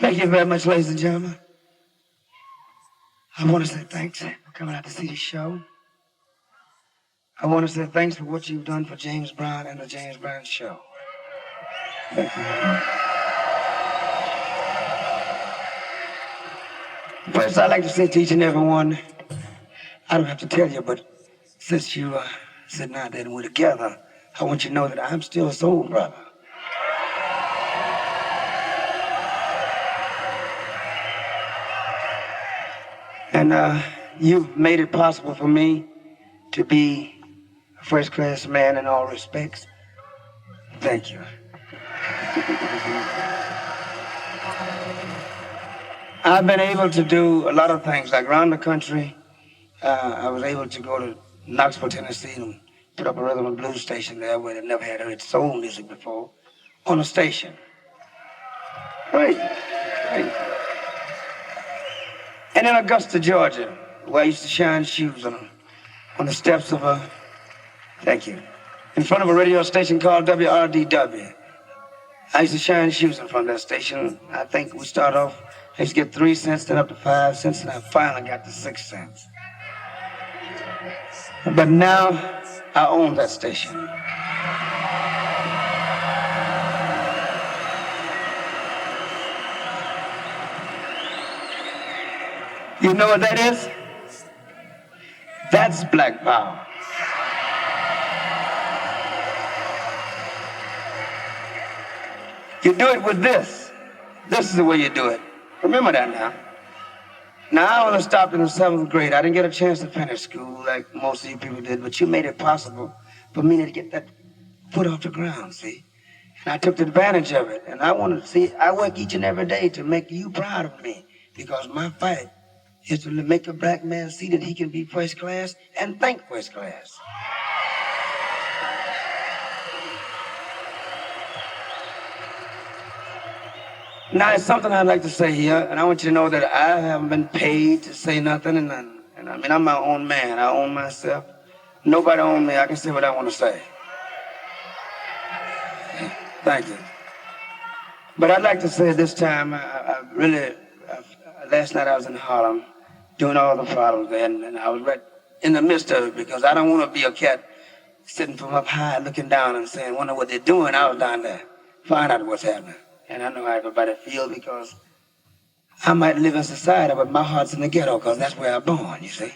Thank you very much, ladies and gentlemen. I want to say thanks for coming out to see the show. I want to say thanks for what you've done for James Brown and the James Brown Show. Thank you. First, I'd like to say to each and every one, I don't have to tell you, but since you sitting out there and we're together, I want you to know that I'm still a soul brother. And you've made it possible for me to be a first-class man in all respects. Thank you. I've been able to do a lot of things, like around the country. I was able to go to Knoxville, Tennessee, and put up a rhythm and blues station there where they never had heard soul music before, on a station. Right. And in Augusta, Georgia, where I used to shine shoes on the steps of thank you, in front of a radio station called WRDW. I used to shine shoes in front of that station. I think we started off, I used to get 3 cents, then up to 5 cents, and I finally got to 6 cents. But now I own that station. You know what that is? That's black power. You do it with this. This is the way you do it. Remember that now. Now, I only stopped in the 7th grade. I didn't get a chance to finish school like most of you people did, but you made it possible for me to get that foot off the ground, see? And I took advantage of it. And I want to see, I work each and every day to make you proud of me, because my fight is to make a black man see that he can be first class and think first class. Now, it's something I'd like to say here, and I want you to know that I haven't been paid to say nothing, and I mean, I'm my own man. I own myself. Nobody owns me. I can say what I want to say. Thank you. But I'd like to say this time, last night I was in Harlem doing all the problems there, and I was right in the midst of it, because I don't want to be a cat sitting from up high looking down and saying, wonder what they're doing. I was down there, find out what's happening. And I know how everybody feels, because I might live in society, but my heart's in the ghetto, because that's where I'm born, you see.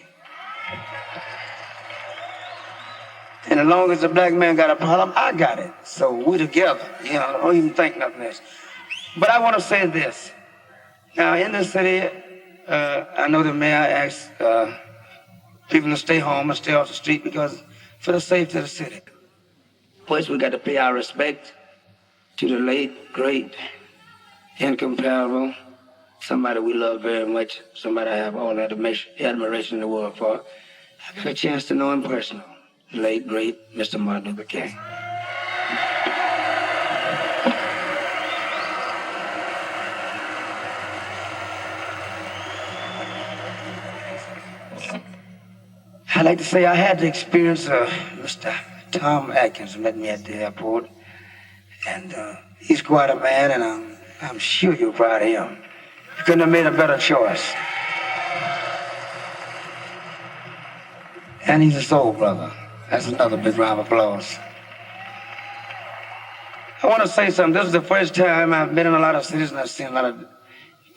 And as long as the black man got a problem, I got it. So we're together, you know, don't even think nothing else. But I want to say this. Now, in the city, I know the mayor asks people to stay home and stay off the street because for the safety of the city. First, we got to pay our respect to the late, great, incomparable, somebody we love very much, somebody I have all the admiration in the world for. I got a chance to know him personally, the late, great Mr. Martin Luther King. I'd like to say I had the experience of Mr. Tom Atkins met me at the airport, and he's quite a man, and I'm sure you're proud of him. You couldn't have made a better choice. And he's a soul brother. That's another big round of applause. I want to say something. This is the first time I've been in a lot of cities, and I've seen a lot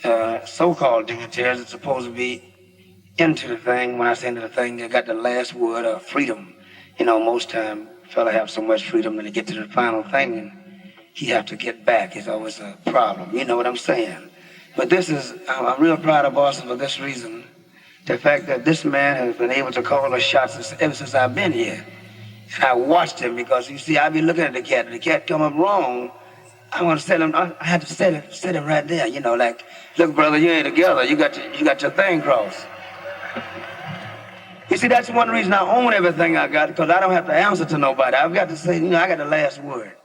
of so-called dignitaries that's supposed to be into the thing. When I say into the thing, they got the last word of freedom. You know, most time, fella have so much freedom when they get to the final thing, and he have to get back. It's always a problem. You know what I'm saying? But this is, I'm real proud of Boston for this reason. The fact that this man has been able to call the shots ever since I've been here. And I watched him, because you see, I be looking at the cat. If the cat come up wrong, I want to set him. I had to set him right there. You know, like, look, brother, you ain't together. You got your thing crossed. You see, that's one reason I own everything I got, because I don't have to answer to nobody. I've got to say, you know, I got the last word.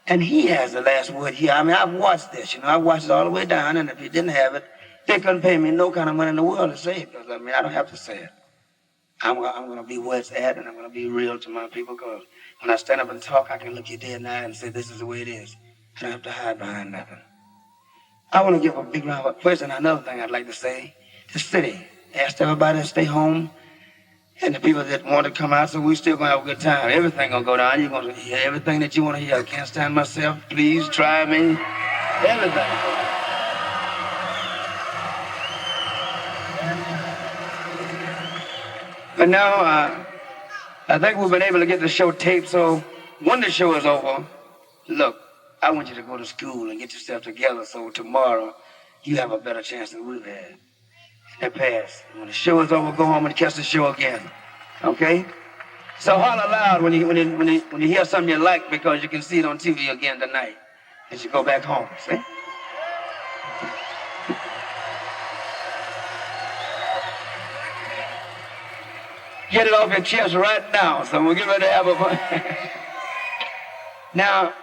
And he has the last word here. I mean, I've watched this, you know, I watched it all the way down, and if he didn't have it, they couldn't pay me no kind of money in the world to say it, because, I mean, I don't have to say it. I'm going to be where it's at, and I'm going to be real to my people, because when I stand up and talk, I can look you dead in the eye and say, this is the way it is. I don't have to hide behind nothing. I want to give a big round of applause. And another thing I'd like to say, the city asked everybody to stay home, and the people that want to come out, so we still gonna have a good time. Everything gonna go down. You're gonna hear everything that you want to hear. I can't stand myself. Please try me. Everything. But now, I think we've been able to get the show taped, so when the show is over, look, I want you to go to school and get yourself together so tomorrow you have a better chance than we've had in the past. When the show is over, go home and catch the show again. Okay? So holler loud when you hear something you like, because you can see it on TV again tonight as you go back home. See? Get it off your chest right now, so we'll get ready to have a fun. Now,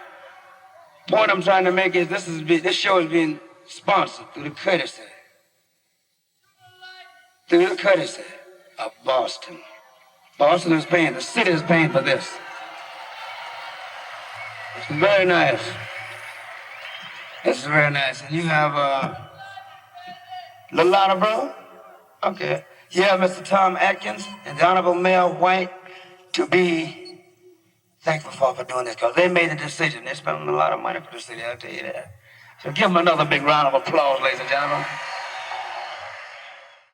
the point I'm trying to make is this show is being sponsored through the courtesy of Boston. Boston is paying, the city is paying for this. It's very nice. It's very nice. And you have Lalana, bro? Okay. You have Mr. Tom Atkins and the Honorable Mayor White to be thankful for doing this, because they made a decision. They're spending a lot of money for the city, I'll tell you that. So give them another big round of applause, ladies and gentlemen.